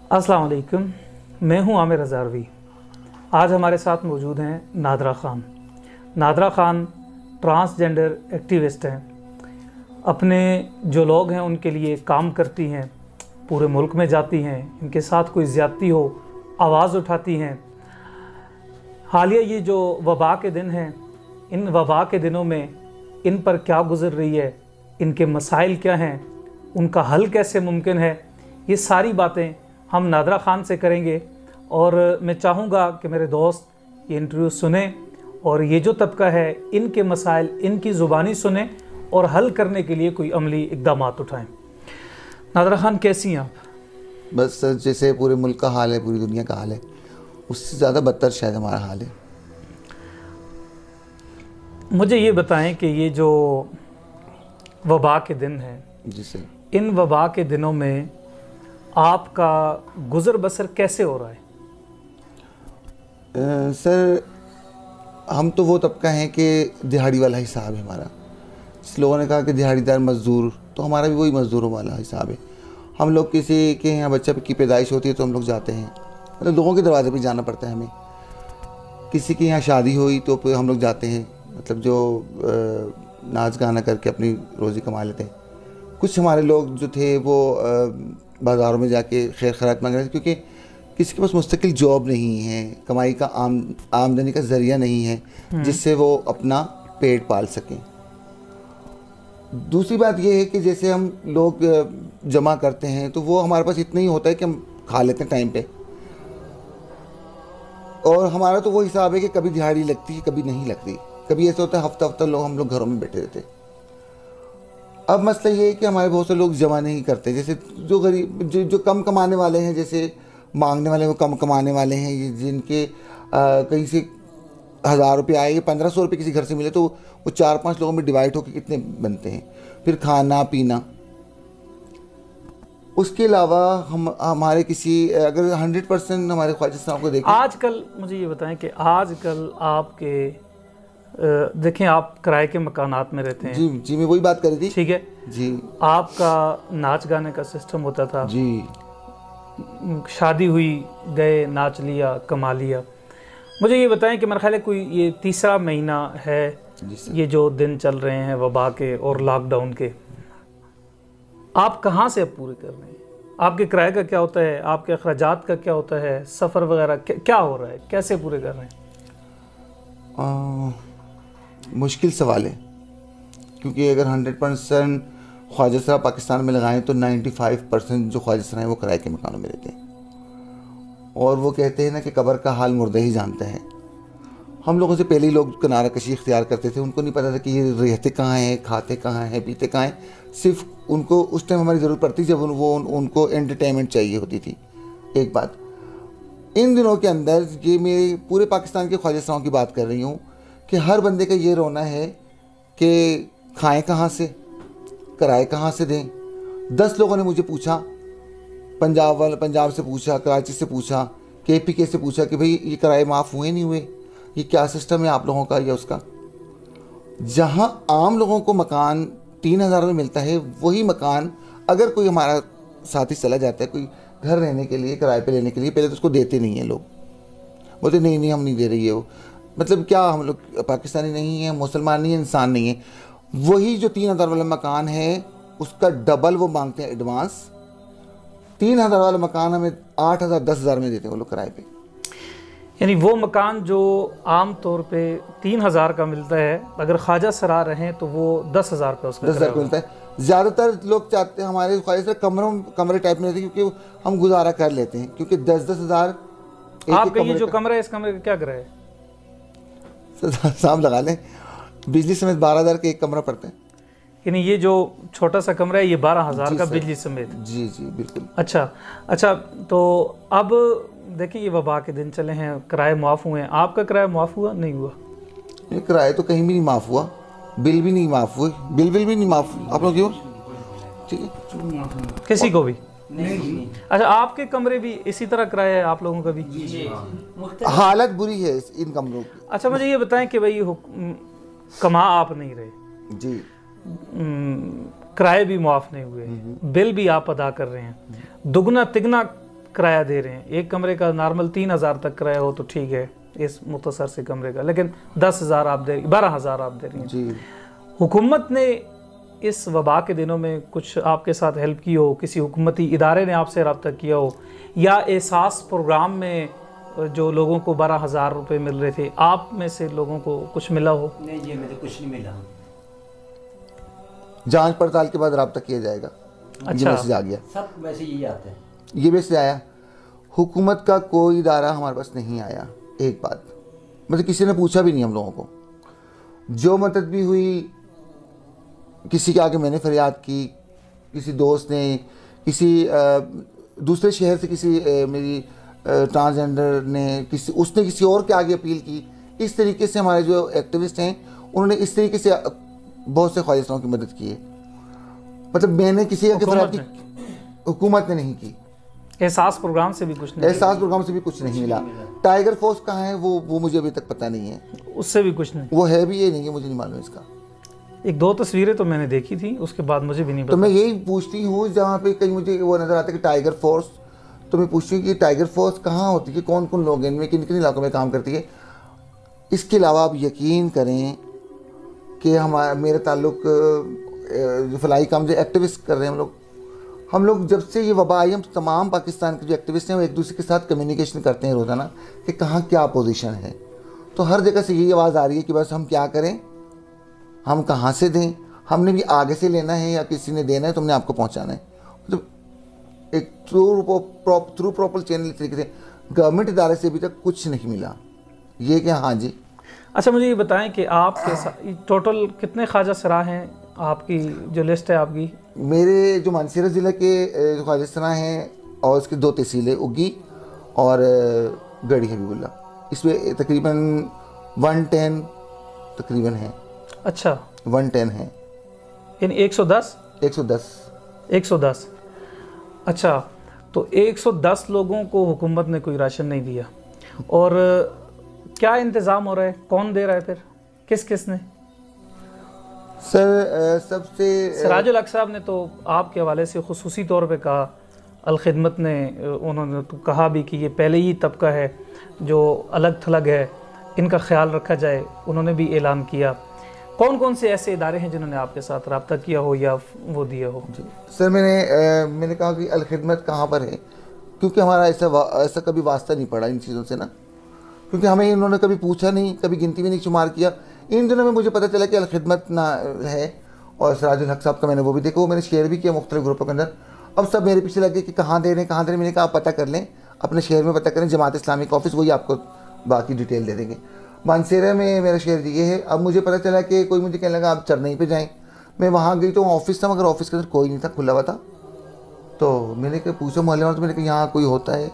अस्सलाम वालेकुम, मैं हूं आमिर हज़ारवी। आज हमारे साथ मौजूद हैं नादरा ख़ान। नादरा ख़ान ट्रांसजेंडर एक्टिविस्ट हैं। अपने जो लोग हैं उनके लिए काम करती हैं, पूरे मुल्क में जाती हैं, इनके साथ कोई ज़्यादती हो आवाज़ उठाती हैं। हालिया ये जो वबा के दिन हैं, इन वबा के दिनों में इन पर क्या गुज़र रही है, इनके मसाइल क्या हैं, उनका हल कैसे मुमकिन है, ये सारी बातें हम नादरा ख़ान से करेंगे। और मैं चाहूँगा कि मेरे दोस्त ये इंटरव्यू सुने और ये जो तबका है इनके मसाइल इनकी ज़ुबानी सुने और हल करने के लिए कोई अमली इक़दाम उठाएं। नादरा ख़ान, कैसी हैं आप? बस सर, जैसे पूरे मुल्क का हाल है, पूरी दुनिया का हाल है, उससे ज़्यादा बदतर शायद हमारा हाल है। मुझे ये बताएं कि ये जो वबा के दिन हैं, जी सर, इन वबा के दिनों में आपका गुज़र बसर कैसे हो रहा है? सर, हम तो वो तबका है कि दिहाड़ी वाला हिसाब है हमारा। जिस लोगों ने कहा कि दिहाड़ीदार मज़दूर, तो हमारा भी वही मज़दूरों वाला हिसाब है। हम लोग किसी के यहाँ बच्चा की पैदाइश होती है तो हम लोग जाते हैं, मतलब लोगों के दरवाजे पे जाना पड़ता है हमें। किसी के यहाँ शादी हुई तो फिर हम लोग जाते हैं, मतलब जो नाच गाना करके अपनी रोज़ी कमा लेते हैं। कुछ हमारे लोग जो थे वो बाज़ारों में जाके खैर खैरात मांग रहे थे, क्योंकि किसी के पास मुस्तकिल जॉब नहीं है, कमाई का आमदनी का ज़रिया नहीं है जिससे वो अपना पेट पाल सकें। दूसरी बात यह है कि जैसे हम लोग जमा करते हैं तो वो हमारे पास इतना ही होता है कि हम खा लेते हैं टाइम पे, और हमारा तो वो हिसाब है कि कभी दिहाड़ी लगती है कभी नहीं लगती। कभी ऐसा होता है हफ्ता हफ्ता हम लोग घरों में बैठे रहते। अब मसला ये है कि हमारे बहुत से लोग जमा नहीं करते। जैसे जो गरीब जो कम कमाने वाले हैं, जैसे मांगने वाले वो कम कमाने वाले हैं, ये जिनके कहीं से 1000 रुपये आए, 1500 रुपये किसी घर से मिले तो वो 4-5 लोगों में डिवाइड होकर कितने बनते हैं, फिर खाना पीना। उसके अलावा हमारे किसी अगर 100% हमारे ख्वाहिश को देखें, आजकल मुझे ये बताएं कि आजकल आपके देखें, आप किराए के मकानात में रहते हैं। जी जी, मैं वही बात कर रही थी। ठीक है जी, आपका नाच गाने का सिस्टम होता था जी, शादी हुई, गए, नाच लिया, कमा लिया। मुझे ये बताएं कि मेरा ख्याल है कोई ये तीसरा महीना है, ये जो दिन चल रहे हैं वबा के और लॉकडाउन के, आप कहाँ से अब पूरे कर रहे हैं? आपके किराए का क्या होता है, आपके अखराजात का क्या होता है, सफ़र वगैरह क्या हो रहा है, कैसे पूरे कर रहे हैं? मुश्किल सवाल है, क्योंकि अगर 100% ख्वाजा सरा पाकिस्तान में लगाएं तो 95% जो ख्वाजा सरा हैं वो किराए के मकानों में रहते हैं। और वो कहते हैं ना कि कब्र का हाल मुर्दे ही जानते हैं। हम लोगों से पहले ही लोग किनारा कशी इख्तियार करते थे, उनको नहीं पता था कि ये रहते कहाँ हैं, खाते कहाँ हैं, पीते कहाँ हैं। सिर्फ उनको उस टाइम हमारी ज़रूरत पड़ती जब उनको एंटरटेनमेंट चाहिए होती थी। एक बात, इन दिनों के अंदर ये मेरे पूरे पाकिस्तान के ख्वाजा सराओं की बात कर रही हूँ कि हर बंदे का ये रोना है कि खाएं कहाँ से, किराए कहाँ से दें। 10 लोगों ने मुझे पूछा, पंजाब से पूछा, कराची से पूछा, KPK से पूछा कि भाई ये किराए माफ़ हुए नहीं हुए, ये क्या सिस्टम है आप लोगों का या उसका। जहाँ आम लोगों को मकान 3000 में मिलता है, वही मकान अगर कोई हमारा साथी चला जाता है कोई घर रहने के लिए, किराए पे लेने के लिए, पहले तो उसको देते नहीं हैं लोग, बोलते नहीं नहीं हम नहीं दे रही है वो। मतलब क्या हम लोग पाकिस्तानी नहीं हैं, मुसलमान नहीं है, इंसान नहीं है। वही जो 3000 वाला मकान है उसका डबल वो मांगते हैं एडवांस। 3000 वाला मकान हमें 8000 10,000 में देते हैं वो लोग किराए पे। यानी वो मकान जो आम तौर पे 3000 का मिलता है, अगर ख्वाजा सरा रहें तो वो 10,000 का उसका 10,000 का मिलता है। ज़्यादातर लोग चाहते हैं हमारे ख्वाहिश कमरे टाइप में रहते हैं, क्योंकि हम गुजारा कर लेते हैं, क्योंकि 10,000 आपका ये जो कमरा है, इस कमरे का क्या किराया है? साहब लगा लें, बिजली समेत 12,000 का एक कमरा पड़ता है। यानी ये जो छोटा सा कमरा है ये 12,000 का बिजली समेत? जी जी बिल्कुल। अच्छा, तो अब देखिए ये वबा के दिन चले हैं, किराए माफ़ हुए हैं, आपका किराया माफ़ हुआ नहीं हुआ? ये किराए तो कहीं भी नहीं माफ़ हुआ, बिल भी नहीं माफ़ हुए, बिल भी नहीं माफ़ आप लोग क्यों? ठीक है, किसी को भी नहीं। अच्छा, आपके कमरे भी इसी तरह किराया है आप लोगों का भी? हालत बुरी है इन कमरों की। अच्छा, मुझे ये बताएं कि भाई कमा आप नहीं रहे जी, किराए भी माफ़ नहीं हुए, बिल भी आप अदा कर रहे हैं, दुगना तिगना किराया दे रहे हैं? एक कमरे का नॉर्मल 3,000 तक किराया हो तो ठीक है इस मुख्तसर से कमरे का, लेकिन 10,000 आप दे, 12,000 आप दे रही हैं जी। हुकूमत ने इस वबा के दिनों में कुछ आपके साथ हेल्प की हो, किसी हुकूमती इदारे ने आपसे रब्ता किया हो, या एहसास प्रोग्राम में जो लोगों को 12,000 रुपये मिल रहे थे, आप में से लोगों को कुछ मिला हो? नहीं जी, मुझे कुछ नहीं मिला। जांच पड़ताल के बाद रब्ता किया जाएगा। ये अच्छा। मैसेज आ गया, सब वैसे यही आते हैं। ये मैसेज आया। हुकूमत का कोई इदारा हमारे पास नहीं आया। एक बात मतलब किसी ने पूछा भी नहीं हम लोगों को। जो मदद भी हुई, किसी के आगे मैंने फरियाद की, किसी दोस्त ने, किसी दूसरे शहर से किसी मेरी ट्रांसजेंडर ने, उसने किसी और के आगे अपील की। इस तरीके से हमारे जो एक्टिविस्ट हैं उन्होंने इस तरीके से बहुत से ख्वाहिशों की मदद की है। मतलब मैंने किसी आगे फरियाद की, हुकूमत ने नहीं की। एहसास प्रोग्राम से भी कुछ नहीं? एहसास प्रोग्राम से भी कुछ नहीं मिला। टाइगर फोर्स कहाँ है वो मुझे अभी तक पता नहीं है। उससे भी कुछ नहीं? वो है भी ये नहीं है, मुझे नहीं मालूम इसका। एक दो तस्वीरें तो मैंने देखी थी, उसके बाद मुझे भी नहीं तो पता। मैं यही पूछती हूँ, जहाँ पे कहीं मुझे वो नज़र आता है कि टाइगर फोर्स, तो मैं पूछती हूँ कि टाइगर फोर्स कहाँ होती है, कौन कौन लोग हैं इनमें, किन किन इलाकों में काम करती है। इसके अलावा आप यकीन करें कि मेरे ताल्लुक जो फलाई काम जो एक्टिविस्ट कर रहे हैं हम लोग जब से ये वबा आई, हम तमाम पाकिस्तान के जो एक्टिविस्ट हैं वो एक दूसरे के साथ कम्युनिकेशन करते हैं रोज़ाना कि कहाँ क्या पोजीशन है। तो हर जगह से यही आवाज़ आ रही है कि बस हम क्या करें, हम कहाँ से दें, हमने भी आगे से लेना है या किसी ने देना है तो हमने आपको पहुँचाना है। मतलब एक थ्रू प्रॉपर चैनल तरीके से गवर्नमेंट इदारे से अभी तक कुछ नहीं मिला। ये क्या? हाँ जी। अच्छा, मुझे ये बताएं कि आपके साथ टोटल कितने ख्वाजा सराह हैं? आपकी जो लिस्ट है आपकी? मेरे जो मानसरा ज़िले के जो ख्वाजा सराह हैं और उसके 2 तहसीलें उगी और गढ़ी हबीबुल्ला, इसमें तकरीबन 110 तकरीबन है। अच्छा, 110 है, यानी 110? 110। अच्छा, तो 110 लोगों को हुकूमत ने कोई राशन नहीं दिया। और क्या इंतज़ाम हो रहा है? कौन दे रहा है फिर? किस ने? सर सबसे सिराजुल हक साहब ने तो आपके हवाले से खुसूसी तौर पे कहा, अलखिदमत ने उन्होंने तो कहा भी कि ये पहले ही तबका है जो अलग थलग है, इनका ख्याल रखा जाए। उन्होंने भी ऐलान किया। कौन कौन से ऐसे इदारे हैं जिन्होंने आपके साथ रब्ता किया हो या वो दिया हो? सर मैंने कहा कि अलखिदमत कहाँ पर है, क्योंकि हमारा ऐसा कभी वास्ता नहीं पड़ा इन चीज़ों से ना, क्योंकि हमें इन्होंने कभी पूछा नहीं, कभी गिनती में नहीं शुमार किया। इन दिनों में मुझे पता चला कि अलखिदमत ना है, और सिराजुल हक साहब का मैंने वो भी देखा, वो मैंने शेयर भी किया मुख्तलिफ ग्रुपों के अंदर। अब सब मेरे पीछे लगे कि कहाँ दे रहे हैं, कहाँ दे रहे हैं। मैंने कहा आप पता कर लें, अपने शहर में पता करें, जमात इस्लामिक ऑफिस, वही आपको बाकी डिटेल दे देंगे। मानसेरा में मेरा शहर ये है। अब मुझे पता चला कि कोई मुझे कहने लगा आप चरनई पे जाएँ। मैं वहाँ गई तो ऑफिस था, मगर ऑफिस के अंदर कोई नहीं था, खुला हुआ था। तो मैंने कहा पूछा मोहल्ले वालों, तो मैंने कहा यहाँ कोई होता है?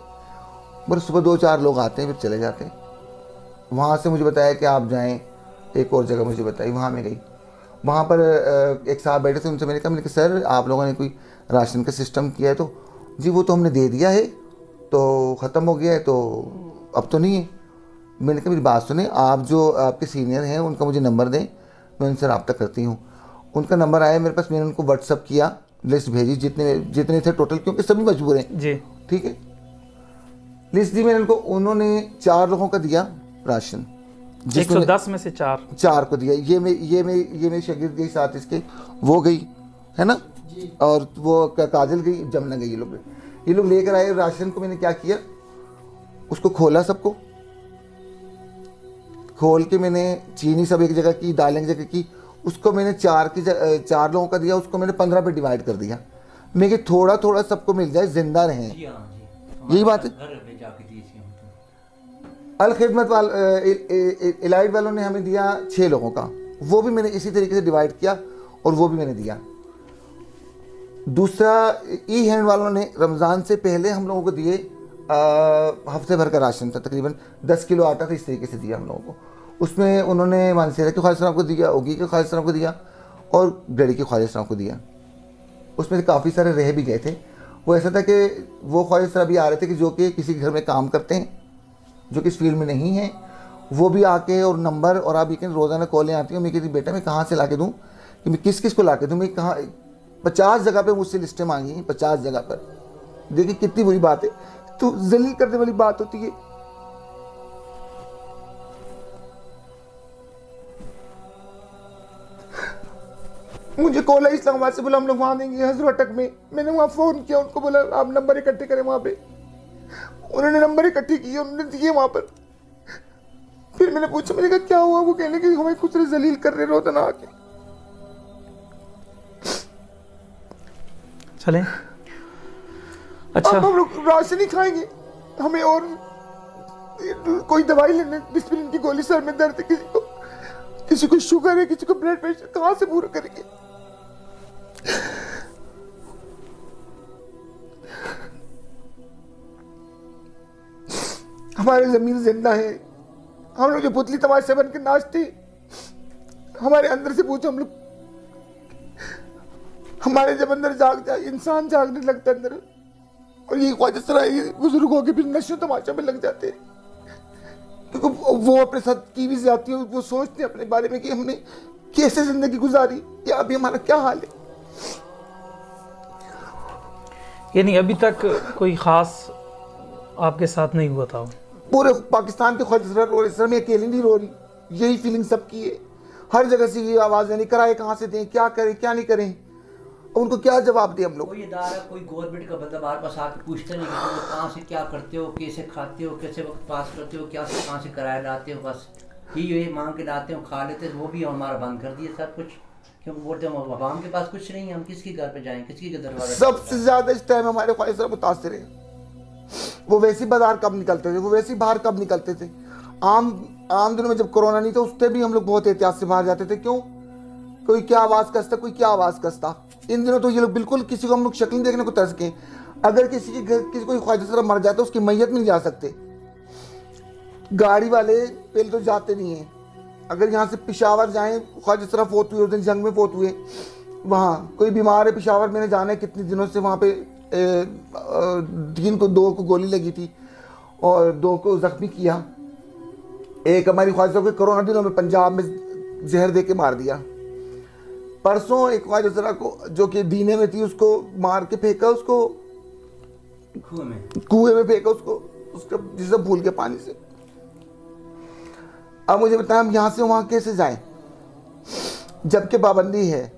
बस सुबह 2-4 लोग आते हैं फिर चले जाते हैं। वहाँ से मुझे बताया कि आप जाएँ, एक और जगह मुझे बताई, वहाँ मैं गई। वहाँ पर एक साहब बैठे थे, उनसे मैंने कहा सर आप लोगों ने कोई राशन का सिस्टम किया है? तो जी वो तो हमने दे दिया है, तो ख़त्म हो गया है, तो अब तो नहीं है। मैंने कहा मेरी बात सुने, आप जो आपके सीनियर हैं उनका मुझे नंबर दें, मैं उनसे रब्ता करती हूँ। उनका नंबर आया मेरे पास, मैंने उनको व्हाट्सअप किया, लिस्ट भेजी जितने थे टोटल, क्योंकि सभी मजबूर हैं जी, ठीक है। लिस्ट दी मैंने उनको, उन्होंने 4 लोगों का दिया राशन, 110 में से 4 को दिया। ये मेरी शागिर्द गई साथ इसके, वो गई है ना, और वो काजल गई, जमुना गई। ये लोग लेकर आए राशन को। मैंने क्या किया, उसको खोला, सबको खोल के मैंने चीनी सब एक जगह की, दालें एक जगह की, उसको मैंने 4 लोगों का दिया, उसको मैंने 15 पे डिवाइड कर दिया। मैं कि थोड़ा थोड़ा सबको मिल जाए, जिंदा रहें, यही बात है। अलखिदमत इलाइट वालों ने हमें दिया 6 लोगों का, वो भी मैंने इसी तरीके से डिवाइड किया और वो भी मैंने दिया। दूसरा ई हैंड वालों ने रमज़ान से पहले हम लोगों को दिए, हफ्ते भर का राशन था, तकरीबन 10 किलो आटा था, इस तरीके से दिया हम लोगों को। उसमें उन्होंने मानसेरा के ख्वाजा सराफ को दिया, उगी के ख्वाजा सराफ को दिया और गढ़ी के ख्वाजा सराफ को दिया। उसमें से काफ़ी सारे रह भी गए थे। वो ऐसा था कि वो ख्वाजा सराफ भी आ रहे थे कि जो कि किसी घर में काम करते हैं, जो कि इस फील्ड में नहीं है, वो भी आके और नंबर, और आप यकीन रोज़ाना कॉलें आती हैं। मैं कहती बेटा मैं कहाँ से ला के दूँ, कि मैं किस किस को ला के दूँ, मैं कहाँ 50 जगह पे मुझसे लिस्टें मांगी, 50 जगह पर। देखिए कितनी बुरी बात है, तो जलील करने वाली बात होती है। मुझे कॉल है इस्लामाबाद से, बोला हम लोग वहां देंगे हजरतक में। मैंने वहां फोन किया, उनको बोला आप नंबर इकट्ठे करें वहां पे। उन्होंने नंबर इकट्ठे किए, उन्होंने दिए वहां पर। फिर मैंने पूछा, मैंने कहा क्या हुआ? वो कहने कि हमें कुछ जलील कर रहे रोजाना आके। चले अच्छा, अब हम लोग राशन ही खाएंगे, हमें और कोई दवाई लेने, डिस्प्लिन की गोली, सर में दर्द है, किसी को शुगर है, किसी को ब्लड प्रेशर, कहां से पूरा करेंगे? हमारी जमीन जिंदा है। हम लोग जो पुतली तमाशे बन के नाचते, हमारे अंदर से पूछो, हम लोग, हमारे जब अंदर जाग जाए, इंसान जागने लगता है अंदर, और ये ख्वाजा सराय बुजुर्ग होके फिर नशो तमाशा में लग जाते हैं। क्योंकि वो अपने साथ की भी जाती है, वो सोचते हैं अपने बारे में कि हमने कैसे जिंदगी गुजारी या अभी हमारा क्या हाल है। यानी अभी तक कोई खास आपके साथ नहीं हुआ था? पूरे पाकिस्तान के ख्वाजा सराय रो रहे, सर मैं अकेली नहीं रो रही, यही फीलिंग सबकी है। हर जगह से ये आवाज़ नहीं, किराए कहाँ से दें, क्या करें क्या नहीं करें, उनको क्या जवाब दें हम लोग? कोई इदारा, कोई गवर्नमेंट का बंदा बाहर पास आके पूछते नहीं कि तुम कहाँ से क्या करते हो, कैसे खाते हो, कैसे वक्त पास करते हो, क्या से कहाँ से किराया लाते हो, बस ये मांग के लाते हो, खा लेते हो। वो भी हमारा बंद कर दिया सब कुछ, क्योंकि बोलते हैं आवाम के पास कुछ नहीं है, हम किसके घर पे जाएं, किसके दरवाजे? सबसे ज्यादा इस टाइम हमारे ख्वाजा सराय मुतासिर है। वो वैसे बाजार कब निकलते थे, वो वैसे बाहर कब निकलते थे। आम दिनों में जब कोरोना नहीं था, उससे भी हम लोग बहुत एहतियात से बाहर जाते थे। क्यों? कोई क्या आवाज़ कसता, कोई क्या आवाज़ कसता। इन दिनों तो ये लोग बिल्कुल किसी को हम लोग शक्ल देखने को तरस के, अगर किसी के घर किसी कोई ख्वाजा सराय मर जाता है, उसकी मैयत में नहीं जा सकते। गाड़ी वाले पहले तो जाते नहीं हैं। अगर यहाँ से पेशावर जाएं, ख्वाजा सराय फोत हुए, उस दिन जंग में फोत हुए, वहाँ कोई बीमार है पेशावर, मैंने जाना है कितने दिनों से वहाँ पे, 2 को गोली लगी थी और 2 को जख्मी किया। एक हमारी ख्वाजा को कोरोना दिनों में पंजाब में जहर दे के मार दिया। परसों एक ख्वाजा सराय को जो कि दीने में थी, उसको मार के फेंका, उसको कुएं में फेंका, उसका जिसम भूल गया पानी से। अब मुझे बताएं हम यहाँ से वहाँ कैसे जाएं, जबकि पाबंदी है।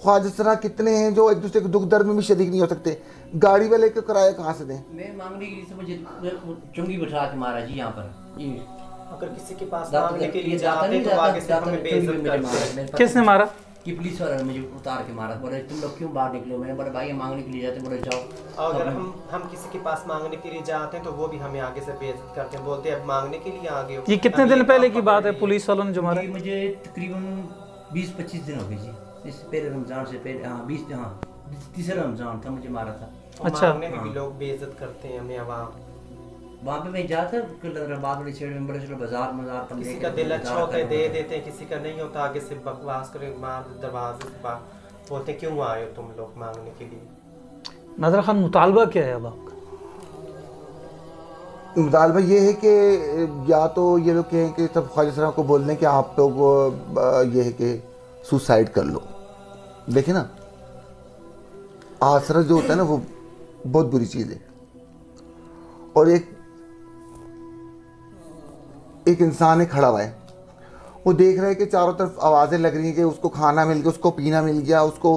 ख्वाजा सराय कितने हैं जो एक दूसरे के दुख दर्द में भी शरीक नहीं हो सकते। गाड़ी वाले का किराया कहाँ से दें? मैं मांगने के लिए से मुझे चुंगी बिठा के मारा जी यहाँ पर। अगर किसी के पास मांगने के लिए जाते तो आगे से हमें बेइज्जत करते हैं। किसने मारा? कि पुलिस वाला ने मुझे उतार के मारा। बोले तुम लोग क्यों बाहर निकले? मैंने बोला भाई मांगने के लिए जाते। बोले जाओ। अगर हम किसी के पास मांगने के लिए जाते हैं तो वो भी हमें आगे से बेइज्जत करते हैं, बोलते हैं अब मांगने के लिए आ गए हो। ये कितने दिन पहले की बात है पुलिस वालों ने जो मारा? मुझे तकरीबन 20-25 दिन हो गए जी। इससे पहले रमजान से पहले, हाँ 20, हाँ तीसरा रमजान था, मुझे मारा था। अच्छा, मांगने में भी लोग बेइज्जत करते हैं हमें। वहाँ पे मैं जाता बाद वाली साइड में बड़े बाजार मजार, किसी का दिल अच्छा होता है दे देते हैं, किसी का नहीं होता आगे से बकवास करें, मार दरवाजे से बोलते क्यों आए हो तुम लोग मांगने के लिए। नादरा खान मुतालबा क्या है अब आपका? मुतालबा ये है कि या तो ये लोग कहें कि सब ख्वाजा सराय को बोल दें कि आप लोग ये है कि सुसाइड कर लो। देखिए ना, आसरा जो होता है ना वो बहुत बुरी चीज़ है। और एक इंसान है खड़ा हुआ है, वो देख रहा है कि चारों तरफ आवाज़ें लग रही हैं कि उसको खाना मिल गया, उसको पीना मिल गया, उसको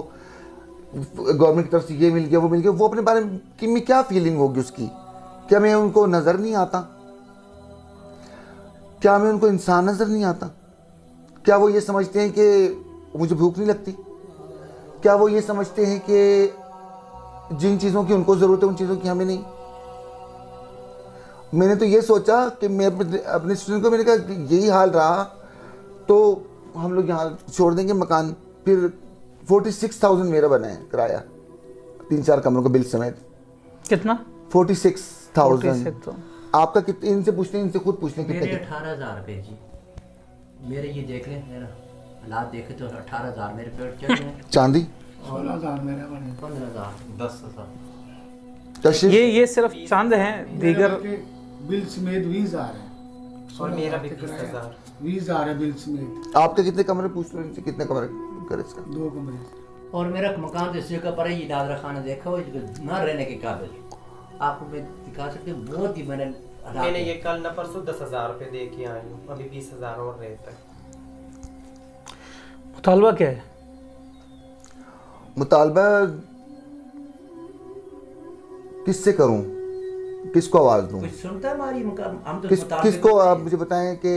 गवर्नमेंट की तरफ से ये मिल गया वो मिल गया। वो अपने बारे में क्या फीलिंग होगी उसकी? क्या मैं उनको नज़र नहीं आता? क्या मैं उनको इंसान नज़र नहीं आता? क्या वो ये समझते हैं कि मुझे भूख नहीं लगती? क्या वो ये समझते हैं कि जिन चीज़ों की उनको ज़रूरत है उन चीज़ों की हमें नहीं? मैंने तो ये सोचा कि मैं अपने स्टूडेंट को, मैंने कहा यही हाल रहा तो हम लोग यहाँ छोड़ देंगे मकान। फिर 46,000 मेरा बना है किराया, 3-4 कमरों का बिल समेत। कितना? 46,000। आपका कितने? इनसे पूछते हैं, इनसे खुद पूछते हैं कितने? मेरे 18,000 रुपये जी। मेरे ये देख लें, मेरा हालात देखे तो 18,000 मेरे पेट चढ़ गए। चांदी 16,000 मेरे बने, 15,000, 10,000। ये सिर्फ चांद हैं, दीगर बिल समेत 20,000 है। और मेरा भी 20,000 20,000 है बिल समेत। आपके कितने कमरे? पूछ लो इनसे कितने कमरे कर इसका? 2 कमरे। और मेरा मकान तो इस जगह पर है, ये नादरा खान देखा हो ना रहने के काबिल। आपको मैं दिखा सकती हूँ, बहुत ही मैंने मैंने ये कल ना परसों 10,000 रुपये दे के आई हूँ, अभी 20,000 और रहता है। मुतालबा क्या है? मुतालबा किससे करूं, किसको आवाज़ दूं, कुछ सुनता है हमारी हम तो किसको आप मुझे बताएं कि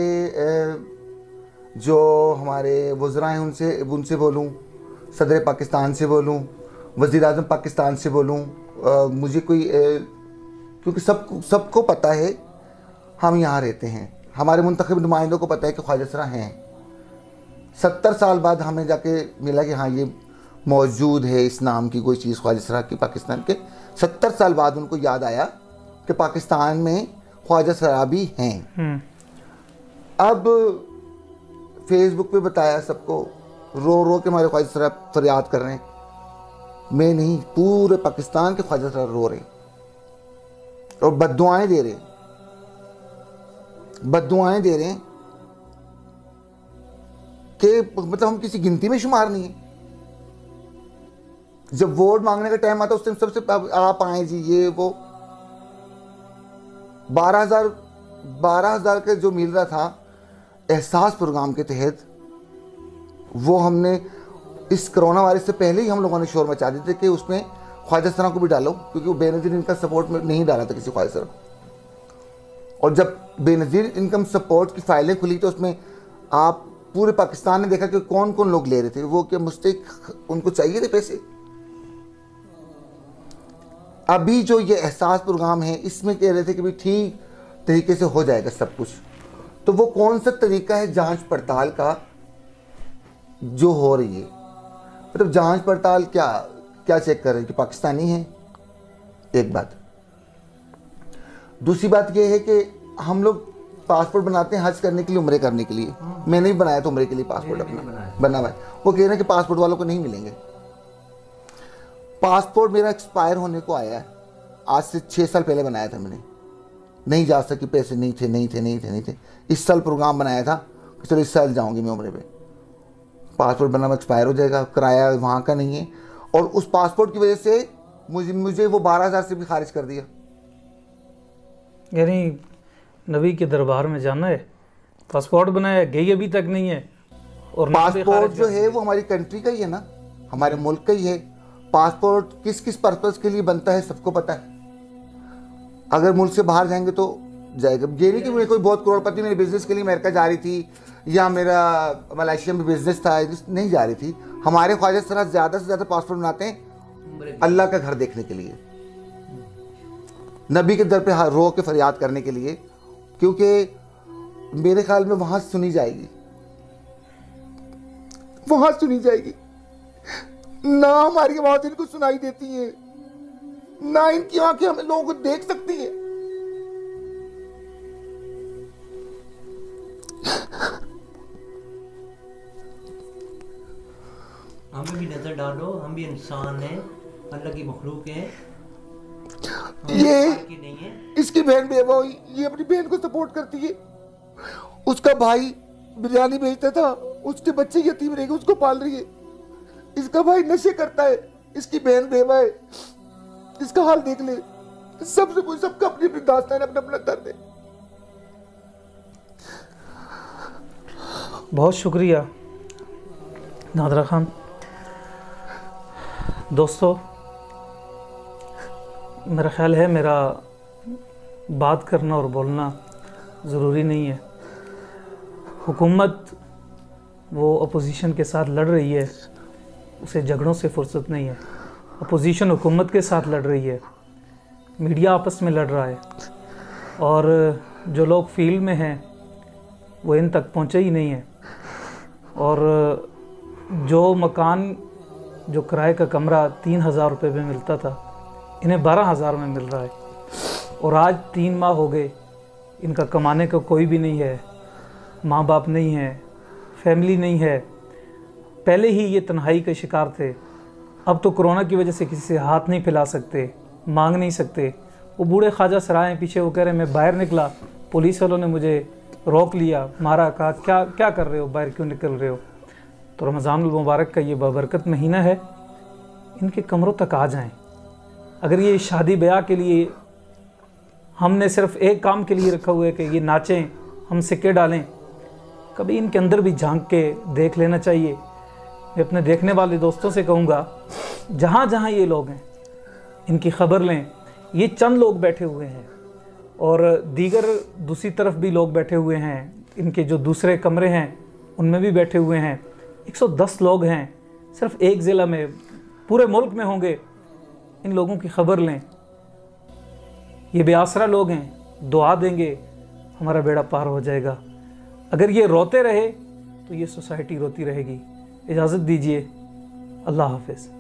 जो हमारे वज़रा हैं उनसे बोलूं, सदर पाकिस्तान से बोलूं, वज़ीर आज़म पाकिस्तान से बोलूं, मुझे कोई क्योंकि सबको पता है हम यहाँ रहते हैं, हमारे मुंतखब नुमाइंदों को पता है कि ख्वाजा सरा हैं। 70 साल बाद हमें जाके मिला कि हाँ ये मौजूद है, इस नाम की कोई चीज़ ख्वाजा सरा की। पाकिस्तान के 70 साल बाद उनको याद आया कि पाकिस्तान में ख्वाजा सरा भी हैं। अब फेसबुक पे बताया सबको, रो रो के हमारे ख्वाजा सरा फरियाद कर रहे हैं। मैं नहीं, पूरे पाकिस्तान के ख्वाजा सरा रो रहे और बद्दुआएं दे रहे हैं कि मतलब हम किसी गिनती में शुमार नहीं है। जब वोट मांगने का टाइम आता उस टाइम सबसे आप आए जी ये वो 12,000 का जो मिल रहा था एहसास प्रोग्राम के तहत, वो हमने इस कोरोना वायरस से पहले ही हम लोगों ने शोर मचा दिए थे कि उसमें ख्वाजा सरा को भी डालो, क्योंकि वो बेनज़ीर इनका सपोर्ट में नहीं डाला था किसी ख्वाजा सरा। और जब बेनज़ीर इनकम सपोर्ट की फाइलें खुली तो उसमें आप पूरे पाकिस्तान ने देखा कि कौन कौन लोग ले रहे थे, वो क्या मुस्तहिक उनको चाहिए थे पैसे। अभी जो ये एहसास प्रोग्राम है इसमें कह रहे थे कि भाई ठीक तरीके से हो जाएगा सब कुछ, तो वो कौन सा तरीका है जांच पड़ताल का जो हो रही है? मतलब जांच पड़ताल क्या चेक कर रहे हैं कि पाकिस्तानी हैं? एक बात। दूसरी बात ये है कि हम लोग पासपोर्ट बनाते हैं हज करने के लिए, उम्रे करने के लिए। मैंने भी बनाया था उम्रे के लिए पासपोर्ट अपना बना हुआ है। वो कह रहे हैं कि पासपोर्ट वालों को नहीं मिलेंगे। पासपोर्ट मेरा एक्सपायर होने को आया है, आज से 6 साल पहले बनाया था मैंने, नहीं जा सकी, पैसे नहीं थे। इस साल प्रोग्राम बनाया था कि चलो इस साल जाऊंगी मैं उम्रे पे। पासपोर्ट बना एक्सपायर हो जाएगा, किराया वहाँ का नहीं है, और उस पासपोर्ट की वजह से मुझे वो 12,000 से भी खारिज कर दिया। यानी नबी के दरबार में जाना है, पासपोर्ट बनाया, गई अभी तक नहीं है, और पासपोर्ट जो है वो हमारी कंट्री का ही है ना, हमारे मुल्क का ही है। पासपोर्ट किस किस पर्पस के लिए बनता है सबको पता है। अगर मुल्क से बाहर जाएंगे तो जाएगा। ये नहीं कि मेरे कोई बहुत करोड़पति मेरे बिजनेस के लिए अमेरिका जा रही थी या मेरा मलेशिया में बिजनेस था, नहीं जा रही थी। हमारे ख्वाजा सरा ज़्यादा से ज़्यादा पासपोर्ट बनाते हैं अल्लाह का घर देखने के लिए, नबी के दर पे रो के फरियाद करने के लिए, क्योंकि मेरे ख्याल में वहाँ सुनी जाएगी, ना हमारी आवाज़ इनको सुनाई देती है, ना इनकी आंखें हमें लोगों को देख सकती है। हमें भी नजर डालो, हम भी इंसान हैं, अल्लाह की मखलूक हैं। ये नहीं है। इसकी बहन बेवा हुई, ये अपनी बहन को सपोर्ट करती है। उसका भाई बिरयानी बेचता था, उसके बच्चे यतीम रह गए, उसको पाल रही है। इसका भाई नशे करता है, इसकी बहन बेवा है, इसका हाल देख ले। सबका अपनी अपनी दास्तान, अपना अपना दर्द है। बहुत शुक्रिया नादरा खान। दोस्तों, मेरा ख्याल है मेरा बात करना और बोलना ज़रूरी नहीं है। हुकूमत वो अपोजिशन के साथ लड़ रही है, उसे झगड़ों से फुर्सत नहीं है। अपोजिशन हुकूमत के साथ लड़ रही है, मीडिया आपस में लड़ रहा है, और जो लोग फील्ड में हैं वो इन तक पहुँचे ही नहीं हैं। और जो मकान, जो किराए का कमरा 3,000 रुपये में मिलता था, इन्हें 12,000 में मिल रहा है। और आज 3 माह हो गए, इनका कमाने का कोई भी नहीं है, माँ बाप नहीं है, फैमिली नहीं है। पहले ही ये तन्हाई के शिकार थे, अब तो कोरोना की वजह से किसी से हाथ नहीं फैला सकते, मांग नहीं सकते। वो बूढ़े ख्वाजा सराय पीछे, वो कह रहे मैं बाहर निकला, पुलिस वालों ने मुझे रोक लिया, मारा, कहा क्या कर रहे हो, बाहर क्यों निकल रहे हो। तो रमज़ान मुबारक का ये बाबरकत महीना है, इनके कमरों तक आ जाएं। अगर ये शादी ब्याह के लिए हमने सिर्फ एक काम के लिए रखा हुआ है कि ये नाचें, हम सिक्के डालें। कभी इनके अंदर भी झांक के देख लेना चाहिए। मैं अपने देखने वाले दोस्तों से कहूँगा, जहाँ जहाँ ये लोग हैं इनकी खबर लें। ये चंद लोग बैठे हुए हैं और दीगर दूसरी तरफ भी लोग बैठे हुए हैं, इनके जो दूसरे कमरे हैं उनमें भी बैठे हुए हैं। 110 लोग हैं सिर्फ एक ज़िला में, पूरे मुल्क में होंगे। इन लोगों की खबर लें। ये बेआसरा लोग हैं, दुआ देंगे हमारा बेड़ा पार हो जाएगा। अगर ये रोते रहे तो ये सोसाइटी रोती रहेगी। इजाज़त दीजिए, अल्लाह हाफ़िज़।